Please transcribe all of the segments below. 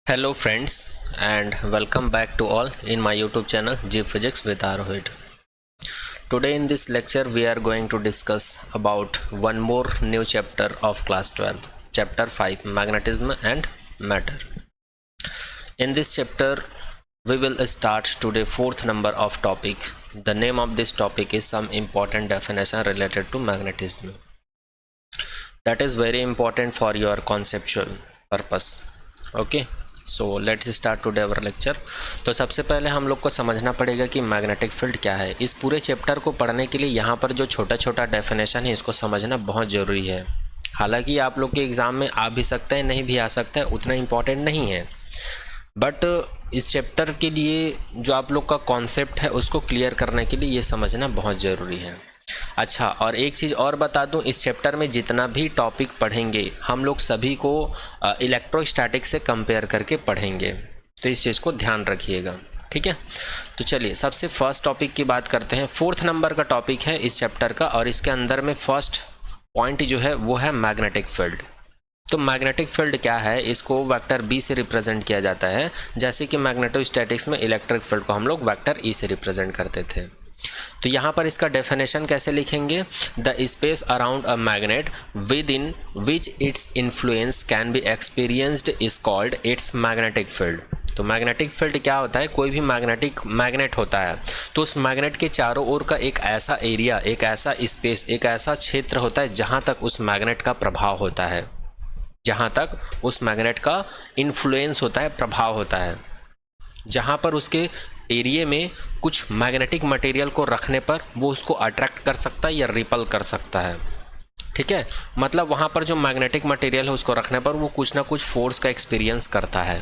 Hello friends and welcome back to all in my YouTube channel Geophysics with Arohit. Today in this lecture we are going to discuss about one more new chapter of class 12, chapter 5, magnetism and matter. In this chapter we will start today fourth number of topic. The name of this topic is some important definition related to magnetism. That is very important for your conceptual purpose. Okay. So let's start today our lecture. तो सबसे पहले हम लोग को समझना पड़ेगा कि magnetic field क्या है। इस पूरे चैप्टर को पढ़ने के लिए यहाँ पर जो छोटा छोटा डेफिनेशन है इसको समझना बहुत ज़रूरी है। हालांकि आप लोग के एग्ज़ाम में आ भी सकते हैं, नहीं भी आ सकता है, उतना इम्पॉर्टेंट नहीं है, बट इस चैप्टर के लिए जो आप लोग का कॉन्सेप्ट है उसको क्लियर करने के लिए ये समझना बहुत ज़रूरी है। अच्छा, और एक चीज़ और बता दूं, इस चैप्टर में जितना भी टॉपिक पढ़ेंगे हम लोग सभी को इलेक्ट्रोस्टैटिक से कंपेयर करके पढ़ेंगे, तो इस चीज़ को ध्यान रखिएगा, ठीक है। तो चलिए सबसे फर्स्ट टॉपिक की बात करते हैं। फोर्थ नंबर का टॉपिक है इस चैप्टर का, और इसके अंदर में फर्स्ट पॉइंट जो है वो है मैग्नेटिक फील्ड। तो मैग्नेटिक फील्ड क्या है, इसको वेक्टर बी से रिप्रेजेंट किया जाता है, जैसे कि मैग्नेटोस्टैटिक्स में इलेक्ट्रिक फील्ड को हम लोग वेक्टर ई से रिप्रेजेंट करते थे। तो यहाँ पर इसका डेफिनेशन कैसे लिखेंगे? The space around a magnet with in which its influence can be experienced is called its magnetic field. तो मैग्नेटिक फील्ड क्या होता है? कोई भी मैग्नेट होता है तो उस मैग्नेट के चारों ओर का एक ऐसा एरिया, एक ऐसा स्पेस, एक ऐसा क्षेत्र होता है जहाँ तक उस मैग्नेट का प्रभाव होता है, जहाँ तक उस मैग्नेट का इन्फ्लुएंस होता है, प्रभाव होता है, जहाँ पर उसके एरिया में कुछ मैग्नेटिक मटेरियल को रखने पर वो उसको अट्रैक्ट कर सकता है या रिपल कर सकता है, ठीक है। मतलब वहाँ पर जो मैग्नेटिक मटेरियल है उसको रखने पर वो कुछ ना कुछ फोर्स का एक्सपीरियंस करता है।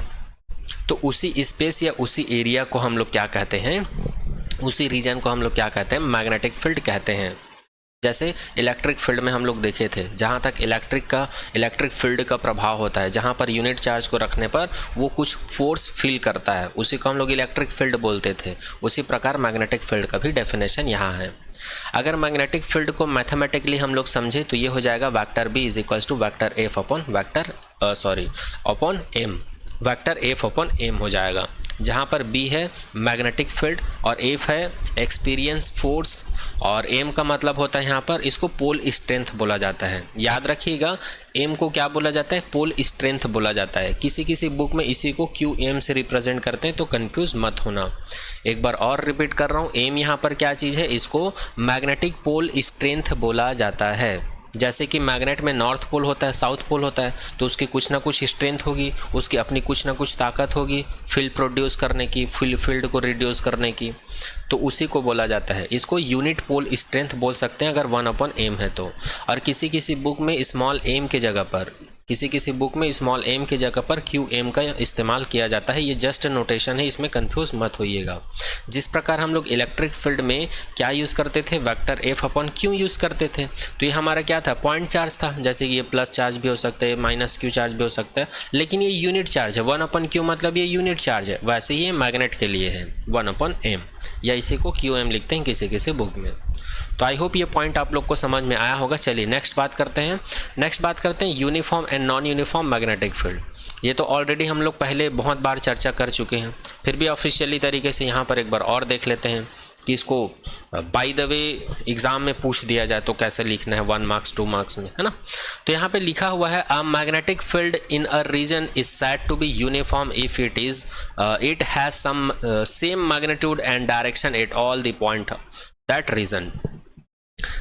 तो उसी स्पेस या उसी एरिया को हम लोग क्या कहते हैं, उसी रीजन को हम लोग क्या कहते हैं? मैग्नेटिक फील्ड कहते हैं। जैसे इलेक्ट्रिक फील्ड में हम लोग देखे थे, जहाँ तक इलेक्ट्रिक फील्ड का प्रभाव होता है, जहाँ पर यूनिट चार्ज को रखने पर वो कुछ फोर्स फील करता है, उसी को हम लोग इलेक्ट्रिक फील्ड बोलते थे। उसी प्रकार मैग्नेटिक फील्ड का भी डेफिनेशन यहाँ है। अगर मैग्नेटिक फील्ड को मैथमेटिकली हम लोग समझे तो ये हो जाएगा vector b is equals to vector f upon m, vector f upon m हो जाएगा, जहाँ पर बी है मैग्नेटिक फील्ड और एफ है एक्सपीरियंस फोर्स, और एम का मतलब होता है यहाँ पर, इसको पोल स्ट्रेंथ बोला जाता है। याद रखिएगा, एम को क्या बोला जाता है? पोल स्ट्रेंथ बोला जाता है। किसी किसी बुक में इसी को क्यू एम से रिप्रेजेंट करते हैं, तो कंफ्यूज मत होना। एक बार और रिपीट कर रहा हूँ, एम यहाँ पर क्या चीज़ है? इसको मैग्नेटिक पोल स्ट्रेंथ बोला जाता है। जैसे कि मैग्नेट में नॉर्थ पोल होता है, साउथ पोल होता है, तो उसकी कुछ ना कुछ स्ट्रेंथ होगी, उसकी अपनी कुछ ना कुछ ताकत होगी फील्ड प्रोड्यूस करने की, फील्ड को रिड्यूस करने की, तो उसी को बोला जाता है। इसको यूनिट पोल स्ट्रेंथ बोल सकते हैं अगर 1/m है तो। और किसी किसी बुक में स्मॉल एम के जगह पर, स्मॉल एम की जगह पर क्यू एम का इस्तेमाल किया जाता है। ये जस्ट नोटेशन है, इसमें कंफ्यूज मत होइएगा। जिस प्रकार हम लोग इलेक्ट्रिक फील्ड में क्या यूज़ करते थे? Vector f upon Q use करते थे। तो ये हमारा क्या था? पॉइंट चार्ज था। जैसे कि ये प्लस चार्ज भी हो सकता है, माइनस क्यू चार्ज भी हो सकता है, लेकिन ये यूनिट चार्ज है। 1/q मतलब ये यूनिट चार्ज है। वैसे ही ये मैग्नेट के लिए है 1/m, या इसी को क्यू एम लिखते हैं किसी किसी बुक में। तो आई होप ये पॉइंट आप लोग को समझ में आया होगा। चलिए नेक्स्ट बात करते हैं uniform and non uniform magnetic field. ये तो ऑलरेडी हम लोग पहले बहुत बार चर्चा कर चुके हैं, फिर भी ऑफिशियली तरीके से यहाँ पर एक बार और देख लेते हैं कि इसको बाय द वे एग्जाम में पूछ दिया जाए तो कैसे लिखना है 1 मार्क्स 2 मार्क्स में, है ना। तो यहाँ पे लिखा हुआ है a magnetic field in a region is said to be uniform if it has some same magnitude and direction at all the point that region.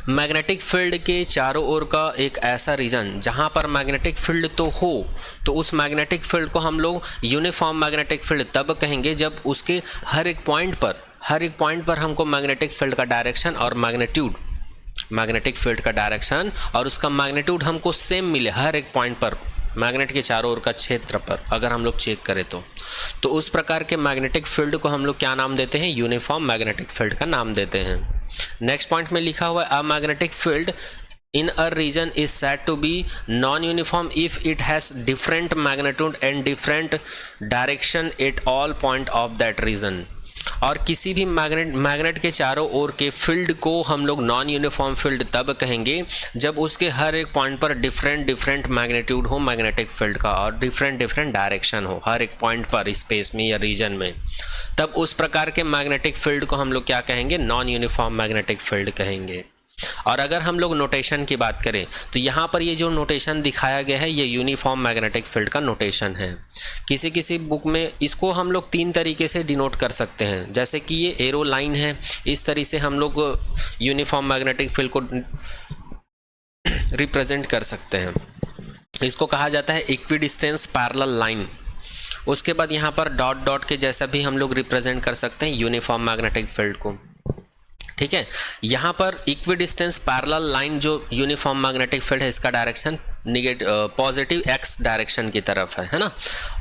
Magnetic field के चारों ओर का एक ऐसा रीजन जहां पर मैग्नेटिक फील्ड तो हो, तो उस मैग्नेटिक फील्ड को हम लोग यूनिफॉर्म मैग्नेटिक फील्ड तब कहेंगे जब उसके हर एक पॉइंट पर हमको मैग्नेटिक फील्ड का डायरेक्शन और मैग्नेटिक फील्ड का डायरेक्शन और उसका मैग्नीट्यूड हमको सेम मिले हर एक पॉइंट पर, मैग्नेट के चारों ओर का क्षेत्र पर अगर हम लोग चेक करें तो उस प्रकार के मैग्नेटिक फील्ड को हम लोग क्या नाम देते हैं? यूनिफॉर्म मैग्नेटिक फील्ड का नाम देते हैं। नेक्स्ट पॉइंट में लिखा हुआ है a magnetic field in a region is said to be non-uniform if it has different magnitude and different direction at all point of that region। और किसी भी मैग्नेट के चारों ओर के फील्ड को हम लोग नॉन यूनिफॉर्म फील्ड तब कहेंगे जब उसके हर एक पॉइंट पर डिफरेंट मैग्नीट्यूड हो मैग्नेटिक फील्ड का और डिफरेंट डायरेक्शन हो हर एक पॉइंट पर स्पेस में या रीजन में, तब उस प्रकार के मैग्नेटिक फील्ड को हम लोग क्या कहेंगे, नॉन यूनिफॉर्म मैग्नेटिक फील्ड कहेंगे। और अगर हम लोग नोटेशन की बात करें तो यहाँ पर ये जो नोटेशन दिखाया गया है ये यूनिफॉर्म मैग्नेटिक फील्ड का नोटेशन है। किसी बुक में इसको हम लोग 3 तरीके से डिनोट कर सकते हैं, जैसे कि ये एरो लाइन है, इस तरह से हम लोग यूनिफॉर्म मैग्नेटिक फील्ड को रिप्रेजेंट कर सकते हैं। इसको कहा जाता है इक्विडिस्टेंस पैरेलल लाइन। उसके बाद यहाँ पर डॉट डॉट के जैसा भी हम लोग रिप्रेजेंट कर सकते हैं यूनिफॉर्म मैग्नेटिक फील्ड को, ठीक है। यहाँ पर इक्विडिस्टेंस पैरेलल लाइन जो यूनिफॉर्म मैग्नेटिक फील्ड है इसका डायरेक्शन पॉजिटिव एक्स डायरेक्शन की तरफ है ना।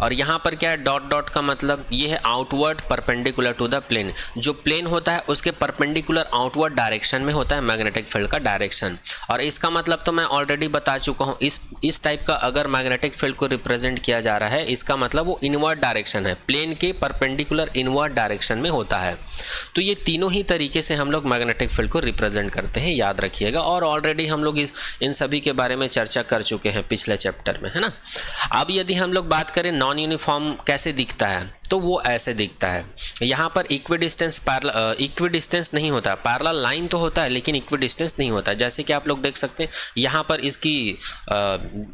और यहाँ पर क्या है, डॉट डॉट का मतलब ये है outward perpendicular to the plane, जो प्लेन होता है उसके परपेंडिकुलर आउटवर्ड डायरेक्शन में होता है मैग्नेटिक फील्ड का डायरेक्शन। और इसका मतलब तो मैं ऑलरेडी बता चुका हूँ, इस टाइप का अगर मैग्नेटिक फील्ड को रिप्रेजेंट किया जा रहा है इसका मतलब वो इनवर्ड डायरेक्शन है, प्लेन के परपेंडिकुलर इनवर्ड डायरेक्शन में होता है। तो ये तीनों ही तरीके से हम लोग मैग्नेटिक फील्ड को रिप्रेजेंट करते हैं, याद रखिएगा। और ऑलरेडी हम लोग इन सभी के बारे में चर्चा कर चुके हैं पिछले चैप्टर में, है ना। अब यदि हम लोग बात करें नॉन यूनिफॉर्म कैसे दिखता है तो वो ऐसे दिखता है। यहाँ पर इक्विडिस्टेंस नहीं होता, पैरेलल लाइन तो होता है लेकिन इक्विडिस्टेंस नहीं होता। जैसे कि आप लोग देख सकते हैं यहाँ पर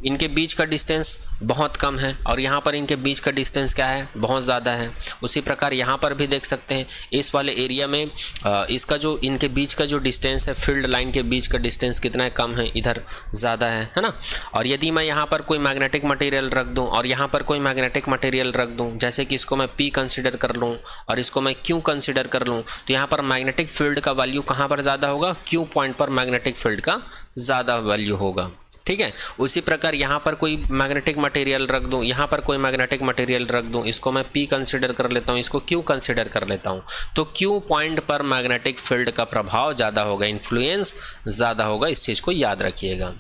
इनके बीच का डिस्टेंस बहुत कम है और यहाँ पर इनके बीच का डिस्टेंस क्या है, बहुत ज़्यादा है। उसी प्रकार यहाँ पर भी देख सकते हैं इस वाले एरिया में इसका जो इनके बीच का जो डिस्टेंस है, फील्ड लाइन के बीच का डिस्टेंस कितना है, कम है, इधर ज़्यादा है ना। और यदि मैं यहाँ पर कोई मैग्नेटिक मटेरियल रख दूँ और यहाँ पर कोई मैग्नेटिक मटेरियल रख दूँ, जैसे कि इसको मैं P कंसिडर कर लूँ और इसको मैं Q कंसिडर कर लूँ, तो यहाँ पर मैग्नेटिक फील्ड का वैल्यू कहाँ पर ज़्यादा होगा, Q पॉइंट पर मैग्नेटिक फील्ड का ज़्यादा वैल्यू होगा, ठीक है। उसी प्रकार यहाँ पर कोई मैग्नेटिक मटेरियल रख दूँ, यहाँ पर कोई मैग्नेटिक मटेरियल रख दूँ, इसको मैं P कंसिडर कर लेता हूँ, इसको Q कंसिडर कर लेता हूँ, तो Q पॉइंट पर मैग्नेटिक फील्ड का प्रभाव ज़्यादा होगा, इन्फ्लुएंस ज़्यादा होगा। इस चीज़ को याद रखिएगा।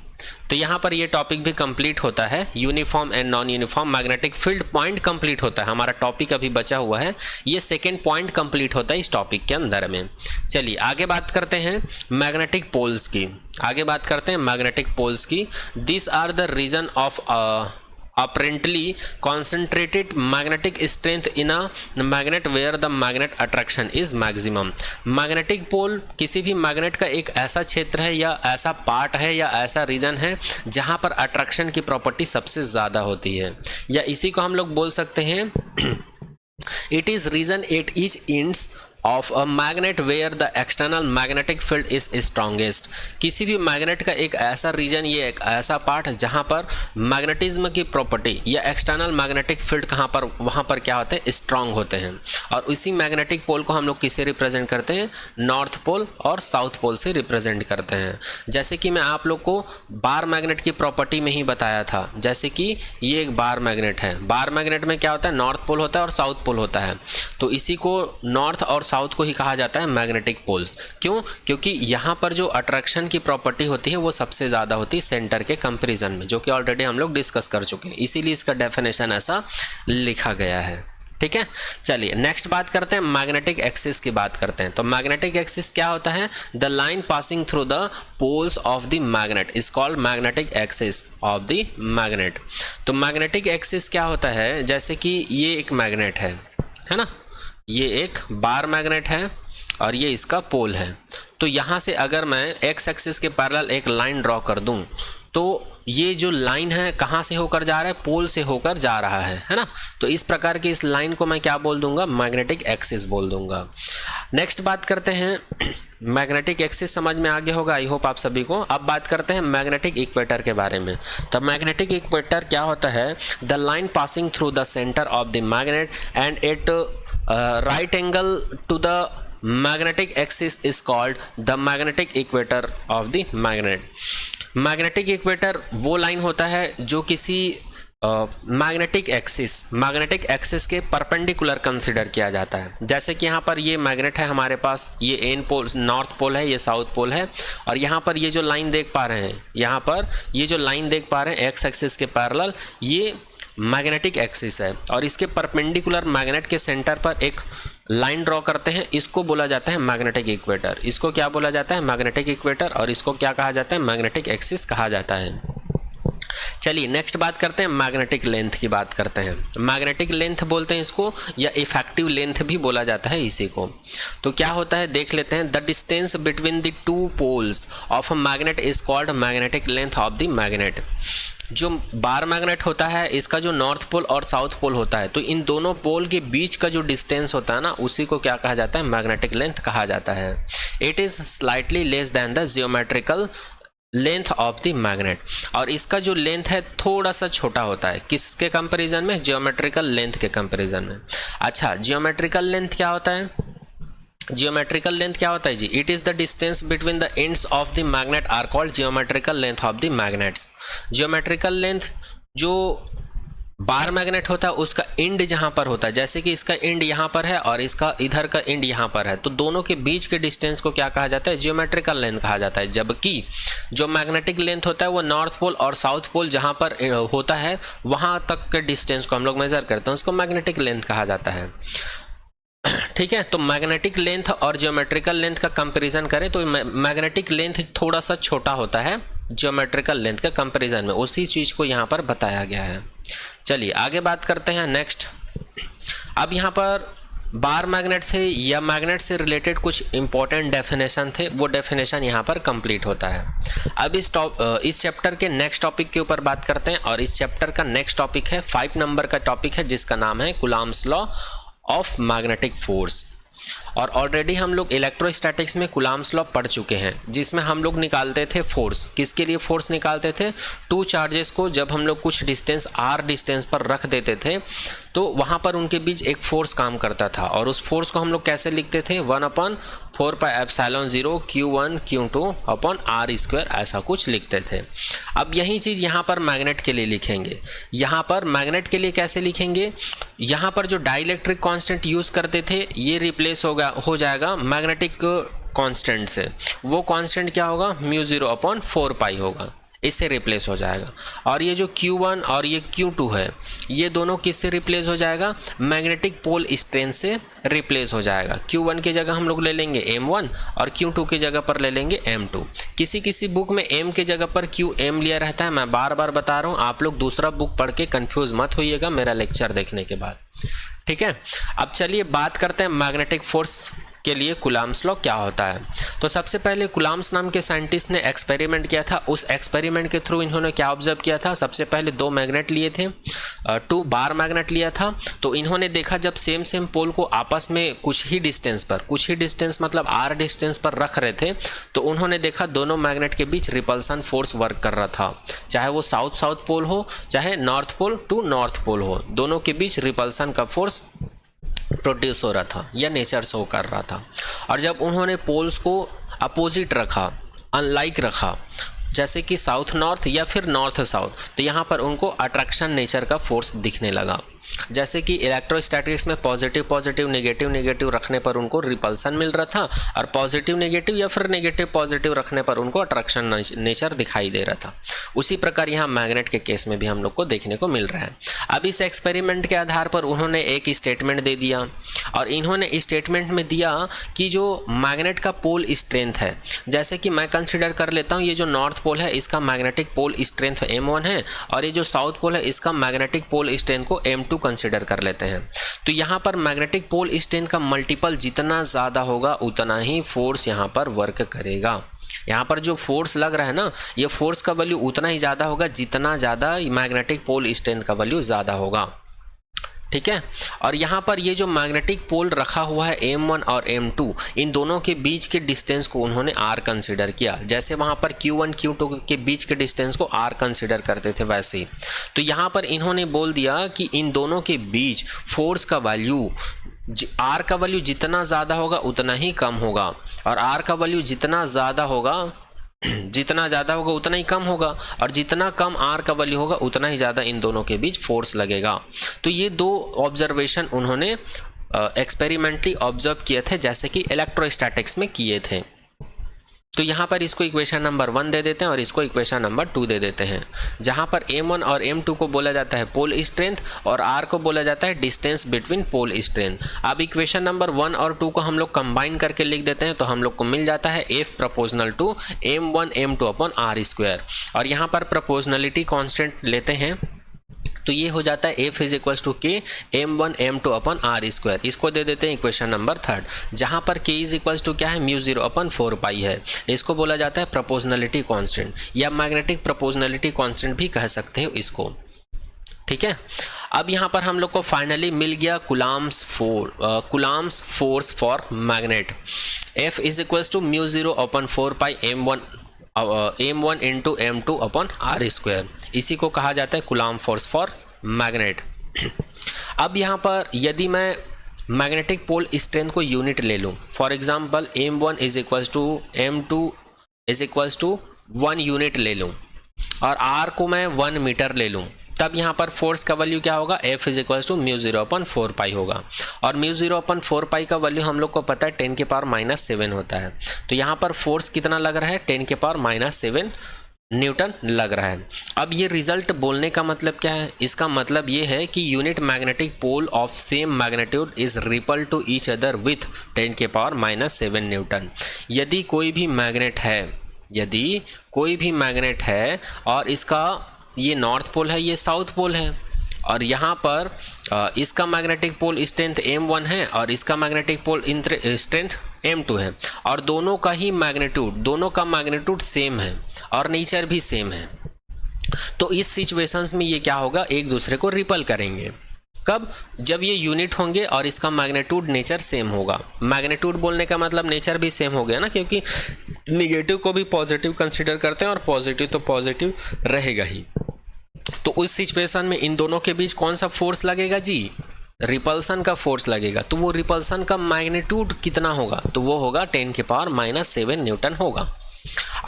तो यहाँ पर ये टॉपिक भी कंप्लीट होता है, uniform and non uniform magnetic field point complete होता है। हमारा टॉपिक अभी बचा हुआ है, ये सेकेंड पॉइंट कंप्लीट होता है इस टॉपिक के अंदर में। चलिए आगे बात करते हैं मैग्नेटिक पोल्स की। This are the region of apparently concentrated magnetic strength in a magnet where the magnet attraction is maximum। Magnetic pole किसी भी मैग्नेट का एक ऐसा क्षेत्र है या ऐसा पार्ट है या ऐसा रीजन है जहां पर अट्रैक्शन की प्रॉपर्टी सबसे ज़्यादा होती है, या इसी को हम लोग बोल सकते हैं it is region at each ends of a magnet where the external magnetic field is strongest. किसी भी मैग्नेट का एक ऐसा रीजन, ये एक ऐसा पार्ट जहाँ पर मैग्नेटिज्म की प्रॉपर्टी या एक्सटर्नल मैग्नेटिक फील्ड वहाँ पर क्या होते हैं, स्ट्रांग होते हैं। और उसी मैग्नेटिक पोल को हम लोग किससे रिप्रेजेंट करते हैं, नॉर्थ पोल और साउथ पोल से रिप्रेजेंट करते हैं। जैसे कि मैं आप लोग को बार मैग्नेट की प्रॉपर्टी में ही बताया था, जैसे कि ये एक बार मैग्नेट है, बार मैग्नेट में क्या होता है, नॉर्थ पोल होता है और साउथ पोल होता है। तो इसी को नॉर्थ और साउथ को ही कहा जाता है मैग्नेटिक पोल्स। क्यों? क्योंकि यहाँ पर जो अट्रैक्शन की प्रॉपर्टी होती है वो सबसे ज़्यादा होती है सेंटर के कंपैरिजन में, जो कि ऑलरेडी हम लोग डिस्कस कर चुके हैं, इसीलिए इसका डेफिनेशन ऐसा लिखा गया है, ठीक है। चलिए नेक्स्ट बात करते हैं, मैग्नेटिक एक्सिस की बात करते हैं। तो मैग्नेटिक एक्सिस क्या होता है, the line passing through the poles of the magnet is called magnetic axis of the magnet. तो मैग्नेटिक एक्सिस क्या होता है, जैसे कि ये एक मैग्नेट है ना, ये एक बार मैग्नेट है और ये इसका पोल है। तो यहाँ से अगर मैं एक्स एक्सिस के पैरेलल एक लाइन ड्रॉ कर दूँ तो ये जो लाइन है कहाँ से होकर जा रहा है, पोल से होकर जा रहा है ना। तो इस प्रकार की इस लाइन को मैं क्या बोल दूंगा, मैग्नेटिक एक्सिस बोल दूंगा। नेक्स्ट बात करते हैं, मैग्नेटिक एक्सिस समझ में आ गया होगा आई होप आप सभी को। अब बात करते हैं मैग्नेटिक इक्वेटर के बारे में। तो मैग्नेटिक इक्वेटर क्या होता है, the line passing through the centre of the magnet and at right angle to the magnetic axis is called the magnetic equator of the magnet. Magnetic equator वो line होता है जो किसी मैग्नेटिक एक्सिस के perpendicular consider किया जाता है। जैसे कि यहाँ पर ये मैग्नेट है हमारे पास, ये एन पोल नॉर्थ पोल है, ये साउथ पोल है, और यहाँ पर ये जो लाइन देख पा रहे हैं, यहाँ पर ये जो लाइन देख पा रहे हैं एक्स एक्सिस के पैरेलल, ये मैग्नेटिक एक्सिस है और इसके परपेंडिकुलर मैग्नेट के सेंटर पर एक लाइन ड्रॉ करते हैं, इसको बोला जाता है मैग्नेटिक इक्वेटर। इसको क्या बोला जाता है? Magnetic equator. और इसको क्या कहा जाता है? मैग्नेटिक एक्सिस कहा जाता है। चलिए नेक्स्ट बात करते हैं, मैग्नेटिक लेंथ की बात करते हैं। मैग्नेटिक लेंथ बोलते हैं इसको, या इफेक्टिव लेंथ भी बोला जाता है इसी को। तो क्या होता है देख लेते हैं। The distance between the two poles of a magnet is called magnetic length of the magnet. जो बार मैग्नेट होता है, इसका जो नॉर्थ पोल और साउथ पोल होता है, तो इन दोनों पोल के बीच का जो डिस्टेंस होता है ना, उसी को क्या कहा जाता है? मैग्नेटिक लेंथ कहा जाता है। It is slightly less than the geometrical length of the magnet. और इसका जो लेंथ है थोड़ा सा छोटा होता है, किसके कंपैरिजन में? जियोमेट्रिकल लेंथ के कंपैरिजन में। अच्छा, जियोमेट्रिकल लेंथ क्या होता है? जियोमेट्रिकल लेंथ क्या होता है जी? It is the distance between the ends of the magnet are called geometrical length of the magnets. Geometrical length जो बार मैग्नेट होता है उसका एंड जहां पर होता है, जैसे कि इसका एंड यहां पर है और इसका इधर का एंड यहां पर है, तो दोनों के बीच के डिस्टेंस को क्या कहा जाता है? जियोमेट्रिकल लेंथ कहा जाता है। जबकि जो मैग्नेटिक लेंथ होता है वो नॉर्थ पोल और साउथ पोल जहां पर होता है वहां तक के डिस्टेंस को हम लोग मेजर करते हैं, उसको मैग्नेटिक लेंथ कहा जाता है। ठीक है, तो मैग्नेटिक लेंथ और जियोमेट्रिकल लेंथ का कंपैरिजन करें तो मैग्नेटिक लेंथ थोड़ा सा छोटा होता है जियोमेट्रिकल लेंथ के कंपैरिजन में, उसी चीज को यहाँ पर बताया गया है। चलिए आगे बात करते हैं नेक्स्ट। अब यहाँ पर बार मैग्नेट से या मैग्नेट से रिलेटेड कुछ इंपॉर्टेंट डेफिनेशन थे, वो डेफिनेशन यहाँ पर कंप्लीट होता है। अब इस चैप्टर के नेक्स्ट टॉपिक के ऊपर बात करते हैं, और इस चैप्टर का नेक्स्ट टॉपिक है 5 नंबर का टॉपिक है, जिसका नाम है Coulomb's law of magnetic force. और ऑलरेडी हम लोग इलेक्ट्रोस्टैटिक्स में कूलॉम्स लॉ पढ़ चुके हैं, जिसमें हम लोग निकालते थे फोर्स। किसके लिए फोर्स निकालते थे? टू चार्जेस को जब हम लोग कुछ डिस्टेंस r डिस्टेंस पर रख देते थे तो वहाँ पर उनके बीच एक फोर्स काम करता था, और उस फोर्स को हम लोग कैसे लिखते थे? 1/4πε0 Q1 Q2 अपॉन r², ऐसा कुछ लिखते थे। अब यही चीज़ यहाँ पर मैग्नेट के लिए लिखेंगे। यहाँ पर मैग्नेट के लिए कैसे लिखेंगे? यहाँ पर जो डाइलेक्ट्रिक कांस्टेंट यूज़ करते थे ये रिप्लेस हो जाएगा मैग्नेटिक कांस्टेंट से। वो कांस्टेंट क्या होगा? μ0/4π होगा, इससे रिप्लेस हो जाएगा। और ये जो Q1 और ये Q2 है, ये दोनों किससे रिप्लेस हो जाएगा? मैग्नेटिक पोल स्ट्रेंथ से रिप्लेस हो जाएगा। Q1 की जगह हम लोग ले लेंगे M1 और Q2 की जगह पर ले लेंगे M2। किसी किसी बुक में M की जगह पर QM लिया रहता है, मैं बार बार बता रहा हूँ, आप लोग दूसरा बुक पढ़ के कंफ्यूज मत होइएगा मेरा लेक्चर देखने के बाद। ठीक है, अब चलिए बात करते हैं मैग्नेटिक फोर्स के लिए कूलॉम्स लॉ क्या होता है। तो सबसे पहले कूलॉम्स नाम के साइंटिस्ट ने एक्सपेरिमेंट किया था। उस एक्सपेरिमेंट के थ्रू इन्होंने क्या ऑब्जर्व किया था? सबसे पहले 2 मैग्नेट लिए थे, 2 बार मैग्नेट लिया था। तो इन्होंने देखा जब सेम पोल को आपस में कुछ ही डिस्टेंस मतलब r डिस्टेंस पर रख रहे थे, तो उन्होंने देखा दोनों मैग्नेट के बीच रिपल्सन फोर्स वर्क कर रहा था। चाहे वो साउथ पोल हो, चाहे north pole to north pole हो, दोनों के बीच रिपल्सन का फोर्स प्रोड्यूस हो रहा था या नेचर शो कर रहा था। और जब उन्होंने पोल्स को अपोजिट रखा, अनलाइक रखा, जैसे कि साउथ नॉर्थ या फिर नॉर्थ साउथ, तो यहाँ पर उनको अट्रैक्शन नेचर का फोर्स दिखने लगा। जैसे कि इलेक्ट्रोस्टैटिक्स में पॉजिटिव नेगेटिव रखने पर उनको रिपल्सन मिल रहा था, और पॉजिटिव नेगेटिव या फिर नेगेटिव पॉजिटिव रखने पर उनको अट्रैक्शन नेचर दिखाई दे रहा था। उसी प्रकार यहाँ मैग्नेट के केस में भी हम लोग को देखने को मिल रहा है। अब इस एक्सपेरिमेंट के आधार पर उन्होंने एक स्टेटमेंट दे दिया, और इन्होंने स्टेटमेंट में दिया कि जो मैग्नेट का पोल स्ट्रेंथ है, जैसे कि मैं कंसिडर कर लेता हूँ ये जो नॉर्थ पोल है इसका मैग्नेटिक पोल स्ट्रेंथ M1 है, और ये जो साउथ पोल है इसका मैग्नेटिक पोल स्ट्रेंथ को M2 कंसिडर कर लेते हैं। तो यहाँ पर मैग्नेटिक पोल स्ट्रेंथ का मल्टीपल जितना ज़्यादा होगा उतना ही फोर्स यहाँ पर वर्क करेगा। यहाँ पर जो फोर्स लग रहा है ना, ये फोर्स का वैल्यू उतना ही ज़्यादा होगा जितना ज़्यादा मैग्नेटिक पोल स्ट्रेंथ का वैल्यू ज़्यादा होगा। ठीक है, और यहाँ पर ये जो मैग्नेटिक पोल रखा हुआ है M1 और M2, इन दोनों के बीच के डिस्टेंस को उन्होंने R कंसिडर किया। जैसे वहाँ पर Q1 Q2 के बीच के डिस्टेंस को R कंसिडर करते थे वैसे ही। तो यहाँ पर इन्होंने बोल दिया कि इन दोनों के बीच फोर्स का वैल्यू, R का वैल्यू जितना ज़्यादा होगा उतना ही कम होगा, और R का वैल्यू जितना ज़्यादा होगा उतना ही कम होगा, और जितना कम R का वैल्यू होगा उतना ही ज़्यादा इन दोनों के बीच फोर्स लगेगा। तो ये 2 ऑब्जर्वेशन उन्होंने एक्सपेरिमेंटली ऑब्जर्व किए थे, जैसे कि इलेक्ट्रोस्टैटिक्स में किए थे। तो तो यहाँ पर इसको इक्वेशन नंबर 1 दे देते हैं और इसको इक्वेशन नंबर 2 दे देते हैं, जहाँ पर m1 और m2 को बोला जाता है पोल स्ट्रेंथ और r को बोला जाता है डिस्टेंस बिटवीन पोल स्ट्रेंथ। अब इक्वेशन नंबर 1 और 2 को हम लोग कंबाइन करके लिख देते हैं, तो हम लोग को मिल जाता है F proportional to m1 m2 upon r square, और यहाँ पर प्रोपोर्शनलिटी कांस्टेंट लेते हैं तो ये हो जाता है F इज इक्वल्स टू के m1 m2 अपन r स्क्वायर। इसको दे देते हैं इक्वेशन नंबर 3, जहाँ पर k इज इक्वल्स टू क्या है म्यू 0 अपन 4 पाई है। इसको बोला जाता है प्रोपोर्शनलिटी कांस्टेंट या मैग्नेटिक प्रोपोर्शनलिटी कांस्टेंट भी कह सकते हो इसको, ठीक है। अब यहाँ पर हम लोग को फाइनली मिल गया Coulomb's force for magnet. F is equals to mu 0 upon 4 pi m1 into m2 upon r square, इसी को कहा जाता है कुलाम फोर्स फॉर मैग्नेट। अब यहाँ पर यदि मैं मैग्नेटिक पोल स्ट्रेंथ को यूनिट ले लूँ, for example m1 is equals to m2 is equals to 1 unit ले लूँ और r को मैं 1 मीटर ले लूँ, तब यहाँ पर फोर्स का वैल्यू क्या होगा F is equals to mu 0 upon 4 pi होगा। और म्यू 0 अपन 4 पाई का वैल्यू हम लोग को पता है 10 के पावर -7 होता है। तो यहाँ पर फोर्स कितना लग रहा है 10 के पावर -7 न्यूटन लग रहा है। अब ये रिजल्ट बोलने का मतलब क्या है, इसका मतलब ये है कि unit magnetic pole of same magnitude is repel to each other with 10 के पावर -7 न्यूटन। यदि कोई भी मैग्नेट है और इसका ये नॉर्थ पोल है, ये साउथ पोल है, और यहाँ पर इसका मैग्नेटिक पोल स्ट्रेंथ m1 है और इसका मैग्नेटिक पोल स्ट्रेंथ m2 है, और दोनों का मैग्नीट्यूड सेम है और नेचर भी सेम है, तो इस सिचुएशंस में ये क्या होगा, एक दूसरे को रिपल करेंगे। कब? जब ये यूनिट होंगे और इसका मैग्नीट्यूड नेचर सेम होगा। मैग्नीट्यूड बोलने का मतलब नेचर भी सेम हो गया ना, क्योंकि निगेटिव को भी पॉजिटिव कंसीडर करते हैं और पॉजिटिव तो पॉजिटिव रहेगा ही। तो उस सिचुएशन में इन दोनों के बीच कौन सा फोर्स लगेगा जी, रिपल्सन का फोर्स लगेगा। तो वो रिपल्सन का मैग्नीट्यूड कितना होगा, तो वो होगा 10 के पावर -7 न्यूटन होगा।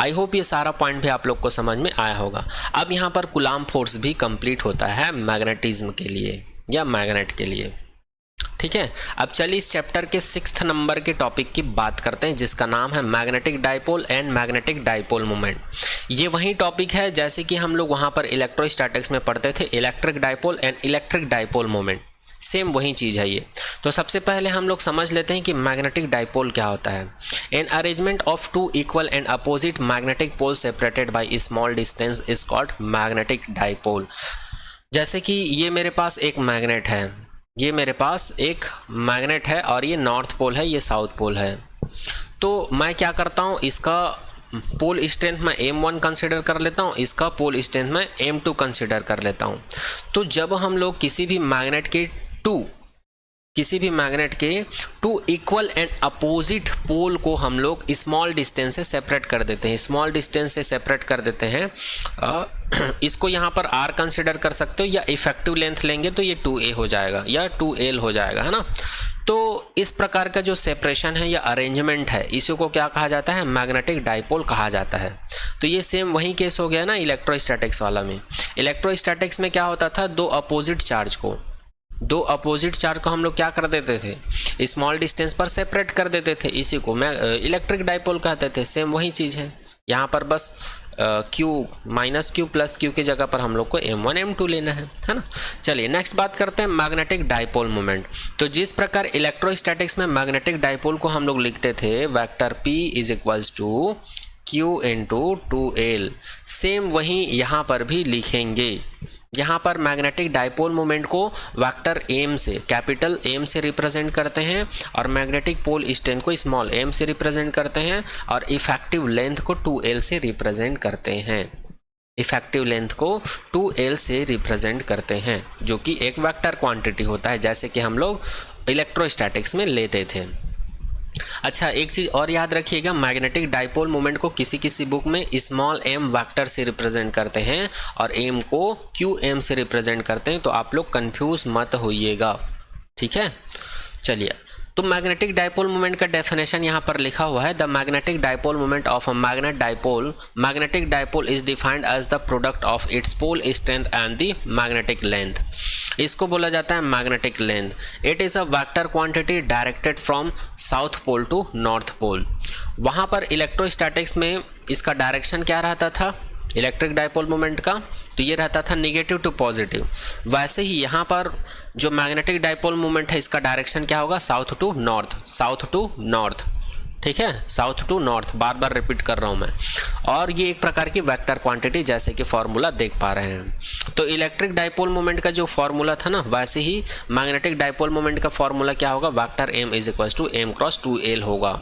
आई होप ये सारा पॉइंट भी आप लोग को समझ में आया होगा। अब यहाँ पर कुलाम फोर्स भी कंप्लीट होता है मैग्नेटिज्म के लिए या मैग्नेट के लिए, ठीक है। अब चलिए इस चैप्टर के 6th नंबर के टॉपिक की बात करते हैं, जिसका नाम है magnetic dipole and magnetic dipole moment. ये वही टॉपिक है जैसे कि हम लोग वहाँ पर इलेक्ट्रोस्टैटिक्स में पढ़ते थे, electric dipole and electric dipole moment, same वही चीज़ है ये। तो सबसे पहले हम लोग समझ लेते हैं कि मैग्नेटिक डाइपोल क्या होता है। An arrangement of 2 equal and opposite magnetic pole separated by small distance is called magnetic dipole. जैसे कि ये मेरे पास एक मैग्नेट है, और ये नॉर्थ पोल है, ये साउथ पोल है। तो मैं क्या करता हूँ, इसका पोल स्ट्रेंथ मैं m1 कंसीडर कर लेता हूँ, इसका पोल स्ट्रेंथ मैं m2 कंसीडर कर लेता हूँ। तो जब हम लोग किसी भी मैग्नेट के two equal and opposite pole को हम लोग स्मॉल डिस्टेंस से सेपरेट कर देते हैं, इसको यहाँ पर r कंसिडर कर सकते हो, या इफेक्टिव लेंथ लेंगे तो ये 2a हो जाएगा या 2l हो जाएगा, है ना। तो इस प्रकार का जो सेपरेशन है या अरेंजमेंट है, इसी को क्या कहा जाता है, मैग्नेटिक डाइपोल कहा जाता है। तो ये सेम वही केस हो गया ना इलेक्ट्रोस्टैटिक्स वाला में। इलेक्ट्रोस्टैटिक्स में क्या होता था, दो अपोजिट चार्ज को हम लोग क्या कर देते थे, स्मॉल डिस्टेंस पर सेपरेट कर देते थे, इसी को मैं इलेक्ट्रिक डाइपोल कहते थे। सेम वही चीज़ है, यहाँ पर बस Q -Q + Q की जगह पर हम लोग को m1 m2 लेना है ना। चलिए नेक्स्ट बात करते हैं मैग्नेटिक डाइपोल मोमेंट। तो जिस प्रकार इलेक्ट्रोस्टैटिक्स में मैग्नेटिक डाइपोल को हम लोग लिखते थे vector P = Q × 2l, same वही यहाँ पर भी लिखेंगे। यहाँ पर मैग्नेटिक डाइपोल मोमेंट को वेक्टर m से, कैपिटल M से रिप्रेजेंट करते हैं, और मैग्नेटिक पोल स्ट्रेंथ को स्मॉल m से रिप्रेजेंट करते हैं, और इफेक्टिव लेंथ को 2l से रिप्रेजेंट करते हैं, जो कि एक वेक्टर क्वांटिटी होता है, जैसे कि हम लोग इलेक्ट्रोस्टैटिक्स में लेते थे। अच्छा, एक चीज़ और याद रखिएगा, मैग्नेटिक डाइपोल मोमेंट को किसी बुक में स्मॉल m वेक्टर से रिप्रेजेंट करते हैं और m को qm से रिप्रेजेंट करते हैं, तो आप लोग कंफ्यूज मत होइएगा, ठीक है। चलिए तो मैग्नेटिक डाइपोल मोमेंट का डेफिनेशन यहाँ पर लिखा हुआ है, the magnetic dipole moment of a magnetic dipole is defined as the product of its pole strength and the magnetic length. इसको बोला जाता है magnetic length. It is a vector quantity directed from south pole to north pole. वहाँ पर electrostatics में इसका direction क्या रहता था इलेक्ट्रिक डाइपोल मोमेंट का, तो ये रहता था नेगेटिव टू पॉजिटिव। वैसे ही यहाँ पर जो मैग्नेटिक डाइपोल मोमेंट है इसका डायरेक्शन क्या होगा, साउथ टू नॉर्थ, ठीक है, साउथ टू नॉर्थ, बार बार रिपीट कर रहा हूँ मैं। और ये एक प्रकार की वेक्टर क्वांटिटी जैसे कि फॉर्मूला देख पा रहे हैं। तो इलेक्ट्रिक डाइपोल मोमेंट का जो फॉर्मूला था ना, वैसे ही मैग्नेटिक डाइपोल मोमेंट का फॉर्मूला क्या होगा, vector m is equal to m cross 2l होगा,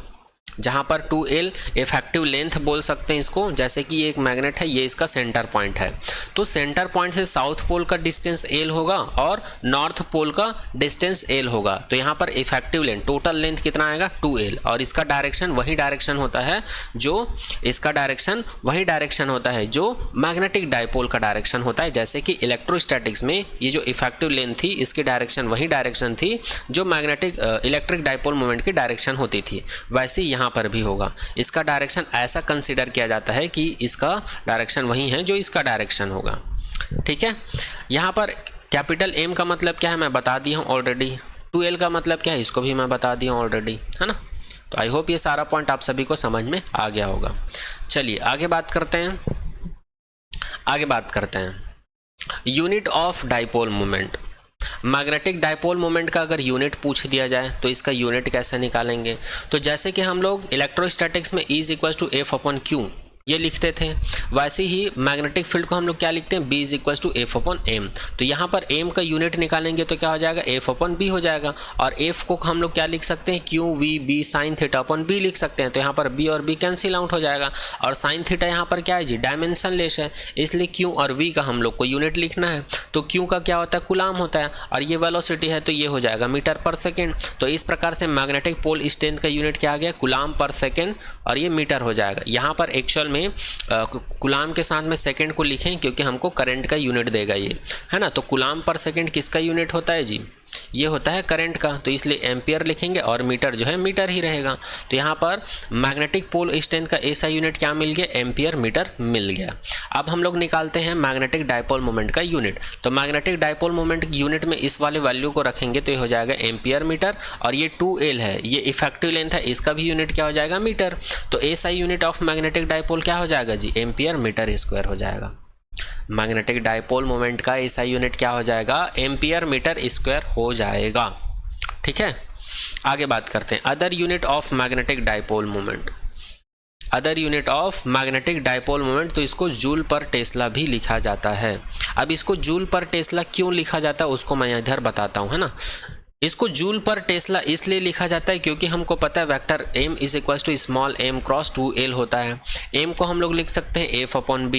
जहाँ पर 2l इफेक्टिव लेंथ बोल सकते हैं इसको। जैसे कि ये एक मैग्नेट है, ये इसका सेंटर पॉइंट है, तो सेंटर पॉइंट से साउथ पोल का डिस्टेंस l होगा और नॉर्थ पोल का डिस्टेंस l होगा। तो यहाँ पर इफेक्टिव लेंथ, टोटल लेंथ कितना आएगा 2l, और इसका डायरेक्शन वही डायरेक्शन होता है जो मैग्नेटिक डाइपोल का डायरेक्शन होता है। जैसे कि इलेक्ट्रोस्टैटिक्स में ये जो इफेक्टिव लेंथ थी इसकी डायरेक्शन वही डायरेक्शन थी जो इलेक्ट्रिक डाइपोल मोमेंट की डायरेक्शन होती थी, वैसे यहाँ पर भी होगा। इसका डायरेक्शन ऐसा कंसीडर किया जाता है कि इसका डायरेक्शन वही है जो इसका डायरेक्शन होगा, ठीक है। यहाँ पर कैपिटल M का मतलब क्या है मैं बता दिया हूँ ऑलरेडी, 2l का मतलब क्या है इसको भी मैं बता दिया हूँ ऑलरेडी, है ना। तो आई होप ये सारा पॉइंट आप सभी को समझ में आ गया होगा। चलिए आगे बात करते हैं unit of dipole moment. Magnetic dipole moment का अगर यूनिट पूछ दिया जाए तो इसका यूनिट कैसे निकालेंगे, तो जैसे कि हम लोग इलेक्ट्रोस्टैटिक्स में E is equal to F upon Q ये लिखते थे, वैसे ही मैग्नेटिक फील्ड को हम लोग क्या लिखते हैं, B is equal to F upon M। तो यहाँ पर M का यूनिट निकालेंगे तो क्या हो जाएगा, F अपॉन B हो जाएगा, और F को हम लोग क्या लिख सकते हैं, Q V B sine theta upon B लिख सकते हैं। तो यहाँ पर B और B कैंसिल आउट हो जाएगा, और साइन थीटा यहाँ पर क्या है जी, डायमेंशन लेस है, इसलिए Q और V का हम लोग को यूनिट लिखना है। तो Q का क्या होता है, कूलाम होता है, और ये वेलोसिटी है तो ये हो जाएगा मीटर पर सेकेंड। तो इस प्रकार से मैग्नेटिक पोल स्ट्रेंथ का यूनिट क्या आ गया, कूलाम पर सेकेंड, और ये मीटर हो जाएगा। यहाँ पर एक्चुअल में कूलाम के साथ में सेकंड को लिखें क्योंकि हमको करंट का यूनिट देगा ये, है ना। तो कूलाम पर सेकंड किसका यूनिट होता है जी, ये होता है करंट का, तो इसलिए एम्पियर लिखेंगे, और मीटर जो है मीटर ही रहेगा। तो यहाँ पर मैग्नेटिक पोल स्ट्रेंथ का ऐसा यूनिट क्या मिल गया, एम्पियर मीटर मिल गया। अब हम लोग निकालते हैं मैग्नेटिक डाइपोल मोमेंट का यूनिट। तो मैग्नेटिक डाइपोल मोमेंट यूनिट में इस वाले वैल्यू को रखेंगे तो ये हो जाएगा एम्पियर मीटर, और ये 2l है, ये इफेक्टिव लेंथ है, इसका भी यूनिट क्या हो जाएगा, मीटर। तो ऐसा यूनिट ऑफ मैग्नेटिक डाइपोल क्या हो जाएगा जी, एम्पियर मीटर स्क्वायर हो जाएगा। मैग्नेटिक डाइपोल मोमेंट का ऐसा यूनिट क्या हो जाएगा, एम्पियर मीटर स्क्वायर हो जाएगा, ठीक है। आगे बात करते हैं other unit of magnetic dipole moment. Other unit of magnetic dipole moment, तो इसको जूल पर टेस्ला भी लिखा जाता है। अब इसको जूल पर टेस्ला क्यों लिखा जाता है उसको मैं इधर बताता हूँ, है ना। इसको जूल पर टेस्ला इसलिए लिखा जाता है क्योंकि हमको पता है vector m is equal to small m cross 2l होता है। m को हम लोग लिख सकते हैं F अपॉन B,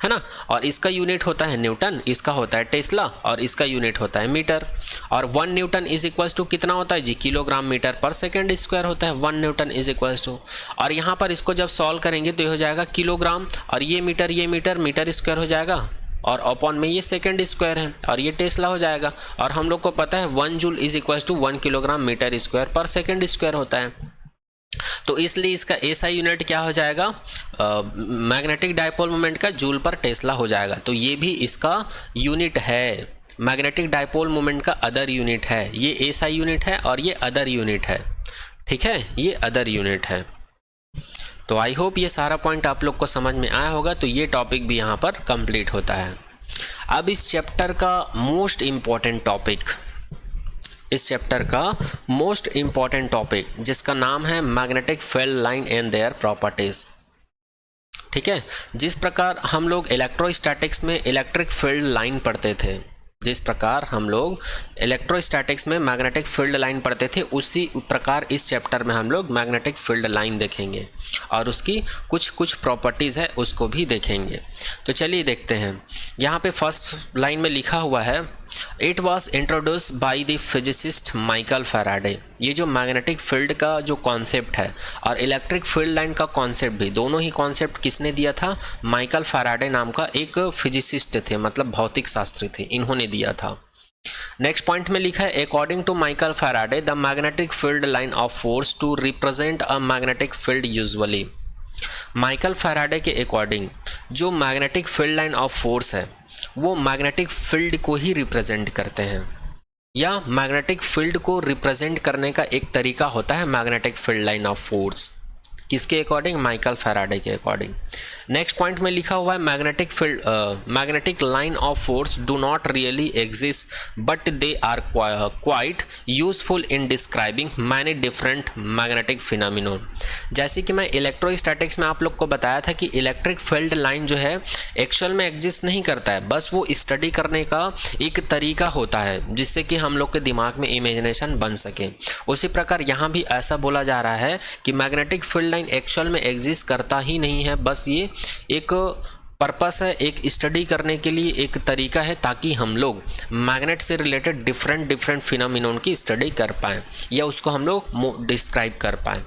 है ना, और इसका यूनिट होता है न्यूटन, इसका होता है टेस्ला, और इसका यूनिट होता है मीटर। और 1 न्यूटन इज इक्वल टू कितना होता है जी, किलोग्राम मीटर पर सेकेंड स्क्वायर होता है 1 न्यूटन इज इक्वल टू। और यहाँ पर इसको जब सॉल्व करेंगे तो ये हो जाएगा किलोग्राम, और ये मीटर स्क्वायर हो जाएगा, और अपॉन में ये सेकेंड स्क्वायर है, और ये टेस्ला हो जाएगा। और हम लोग को पता है 1 joule is equal to 1 kilogram metre square पर सेकेंड स्क्वायर होता है। तो इसलिए इसका ऐसा यूनिट क्या हो जाएगा, मैग्नेटिक डाइपोल मोमेंट का जूल पर टेस्ला हो जाएगा। तो ये भी इसका यूनिट है, मैग्नेटिक डाइपोल मोमेंट का अदर यूनिट है। ये ऐसा यूनिट है और ये अदर यूनिट है, ठीक है, ये अदर यूनिट है। तो आई होप ये सारा पॉइंट आप लोग को समझ में आया होगा। तो ये टॉपिक भी यहाँ पर कंप्लीट होता है। अब इस चैप्टर का मोस्ट इम्पॉर्टेंट टॉपिक, जिसका नाम है magnetic field line and their properties, ठीक है। जिस प्रकार हम लोग इलेक्ट्रोस्टैटिक्स में इलेक्ट्रिक फील्ड लाइन पढ़ते थे, जिस प्रकार हम लोग इलेक्ट्रोस्टैटिक्स में मैग्नेटिक फील्ड लाइन पढ़ते थे, उसी प्रकार इस चैप्टर में हम लोग मैग्नेटिक फील्ड लाइन देखेंगे और उसकी कुछ प्रॉपर्टीज़ है उसको भी देखेंगे। तो चलिए देखते हैं। यहाँ पे फर्स्ट लाइन में लिखा हुआ है, it was introduce by the physicist Michael Faraday. ये जो मैग्नेटिक फील्ड का जो कॉन्सेप्ट है और इलेक्ट्रिक फील्ड लाइन का कॉन्सेप्ट भी, दोनों ही कॉन्सेप्ट किसने दिया था, माइकल फैराडे नाम का एक फिजिसिस्ट थे, मतलब भौतिक शास्त्री थे, इन्होंने दिया था। नेक्स्ट पॉइंट में लिखा है according to Michael Faraday the magnetic field line of force to represent a magnetic field usually. Michael Faraday के अकॉर्डिंग जो magnetic field line of force है वो मैग्नेटिक फील्ड को ही रिप्रेजेंट करते हैं, या मैग्नेटिक फील्ड को रिप्रेजेंट करने का एक तरीका होता है magnetic field line of force. किसके अकॉर्डिंग? माइकल फैराडे के अकॉर्डिंग। नेक्स्ट पॉइंट में लिखा हुआ है magnetic line of force do not really exist but they are quite useful in describing many different magnetic phenomenon. जैसे कि मैं इलेक्ट्रोस्टैटिक्स में आप लोग को बताया था कि इलेक्ट्रिक फील्ड लाइन जो है एक्चुअल में एग्जिस्ट नहीं करता है, बस वो स्टडी करने का एक तरीका होता है जिससे कि हम लोग के दिमाग में इमेजिनेशन बन सके। उसी प्रकार यहाँ भी ऐसा बोला जा रहा है कि मैग्नेटिक फील्ड लाइन एक्चुअल में एग्जिस्ट करता ही नहीं है, बस ये एक पर्पस है, एक स्टडी करने के लिए एक तरीका है ताकि हम लोग मैग्नेट से रिलेटेड डिफरेंट फिनोमिनन की स्टडी कर पाएँ या उसको हम लोग डिस्क्राइब कर पाएँ।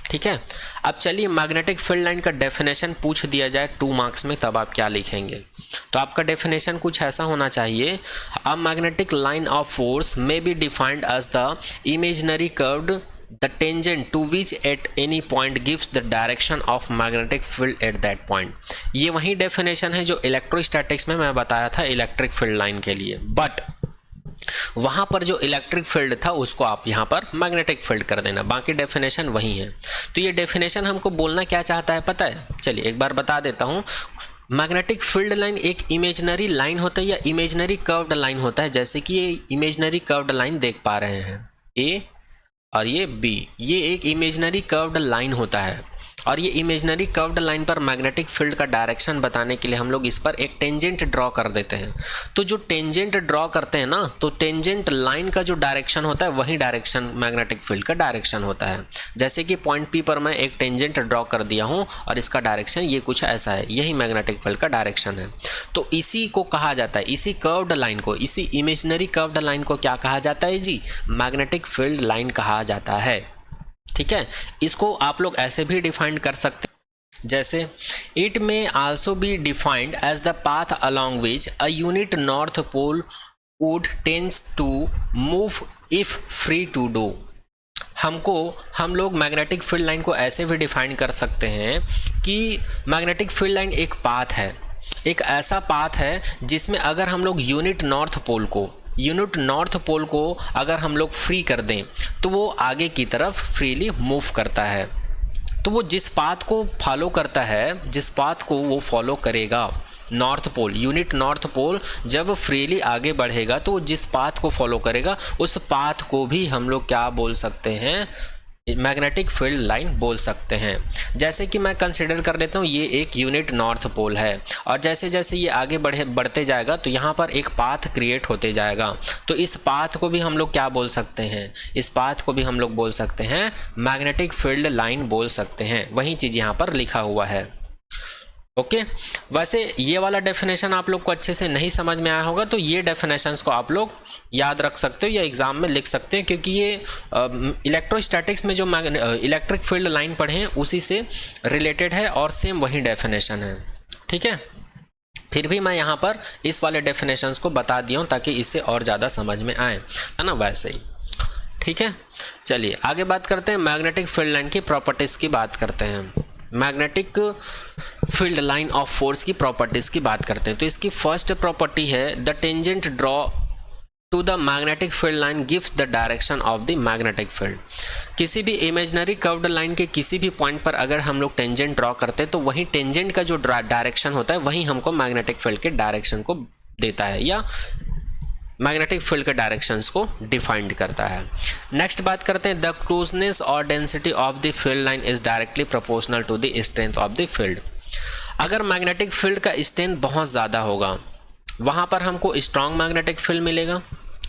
ठीक है, अब चलिए मैग्नेटिक फील्ड लाइन का डेफिनेशन पूछ दिया जाए 2 मार्क्स में, तब आप क्या लिखेंगे? तो आपका डेफिनेशन कुछ ऐसा होना चाहिए, a magnetic line of force may be defined as the imaginary curved the tangent to which at any point gives the direction of magnetic field at that point। ये वही डेफिनेशन है जो इलेक्ट्रोस्टैटिक्स में मैं बताया था इलेक्ट्रिक फील्ड लाइन के लिए, बट वहां पर जो इलेक्ट्रिक फील्ड था उसको आप यहां पर मैग्नेटिक फील्ड कर देना, बाकी डेफिनेशन वही है। तो ये डेफिनेशन हमको बोलना क्या चाहता है पता है? चलिए एक बार बता देता हूं। मैग्नेटिक फील्ड लाइन एक इमेजिनरी लाइन होता है या इमेजिनरी कर्व्ड लाइन होता है, जैसे कि ये इमेजिनरी कर्व्ड लाइन देख पा रहे हैं ए और ये बी, ये एक इमेजिनरी कर्व्ड लाइन होता है और ये इमेजिनरी कर्व्ड लाइन पर मैग्नेटिक फील्ड का डायरेक्शन बताने के लिए हम लोग इस पर एक टेंजेंट ड्रॉ कर देते हैं। तो जो टेंजेंट ड्रॉ करते हैं ना, तो टेंजेंट लाइन का जो डायरेक्शन होता है वही डायरेक्शन मैग्नेटिक फील्ड का डायरेक्शन होता है। जैसे कि पॉइंट पी पर मैं एक टेंजेंट ड्रॉ कर दिया हूँ और इसका डायरेक्शन ये कुछ ऐसा है, यही मैग्नेटिक फील्ड का डायरेक्शन है। तो इसी को कहा जाता है, इसी कर्व्ड लाइन को, इसी इमेजिनरी कर्व्ड लाइन को क्या कहा जाता है जी? मैग्नेटिक फील्ड लाइन कहा जाता है। ठीक है, इसको आप लोग ऐसे भी डिफाइन कर सकते हैं, जैसे it may also be defined as the path along which a unit north pole would tends to move if free to do. हम लोग मैग्नेटिक फील्ड लाइन को ऐसे भी डिफाइन कर सकते हैं कि मैग्नेटिक फील्ड लाइन एक पाथ है, एक ऐसा पाथ है जिसमें अगर हम लोग यूनिट नॉर्थ पोल को अगर हम लोग फ्री कर दें तो वो आगे की तरफ फ्रीली मूव करता है। तो वो जिस पाथ को फॉलो करता है, जिस पाथ को वो फॉलो करेगा, north pole, unit north pole जब फ्रीली आगे बढ़ेगा तो जिस पाथ को फॉलो करेगा उस पाथ को भी हम लोग क्या बोल सकते हैं? मैग्नेटिक फील्ड लाइन बोल सकते हैं। जैसे कि मैं कंसिडर कर लेता हूँ ये एक यूनिट नॉर्थ पोल है और जैसे जैसे ये आगे बढ़ते जाएगा तो यहाँ पर एक पाथ क्रिएट होते जाएगा, तो इस पाथ को भी हम लोग क्या बोल सकते हैं? इस पाथ को भी हम लोग बोल सकते हैं मैग्नेटिक फील्ड लाइन बोल सकते हैं। वही चीज़ यहाँ पर लिखा हुआ है। ओके, वैसे ये वाला डेफिनेशन आप लोग को अच्छे से नहीं समझ में आया होगा तो ये डेफिनेशंस को आप लोग याद रख सकते हो या एग्जाम में लिख सकते हो, क्योंकि ये इलेक्ट्रोस्टैटिक्स में जो इलेक्ट्रिक फील्ड लाइन पढ़े हैं उसी से रिलेटेड है और सेम वही डेफिनेशन है। ठीक है, फिर भी मैं यहाँ पर इस वाले डेफिनेशंस को बता दिया हूँ ताकि इससे और ज़्यादा समझ में आए, है ना, वैसे ही। ठीक है, चलिए आगे बात करते हैं, मैग्नेटिक फील्ड लाइन की प्रॉपर्टीज़ की बात करते हैं। Magnetic field line of force की प्रॉपर्टीज की बात करते हैं। तो इसकी फर्स्ट प्रॉपर्टी है the tangent draw two the magnetic field line gives the direction of the magnetic field. किसी भी इमेजिनरी कर्व्ड लाइन के किसी भी पॉइंट पर अगर हम लोग टेंजेंट ड्रॉ करते हैं तो वही टेंजेंट का जो डायरेक्शन होता है वही हमको मैग्नेटिक फील्ड के डायरेक्शन को देता है या मैग्नेटिक फील्ड के डायरेक्शंस को डिफाइंड करता है। नेक्स्ट बात करते हैं द क्लोजनेस और density of the field line is directly proportional to the strength of the field. अगर मैग्नेटिक फील्ड का स्ट्रेंथ बहुत ज़्यादा होगा वहाँ पर हमको स्ट्रॉन्ग मैग्नेटिक फील्ड मिलेगा।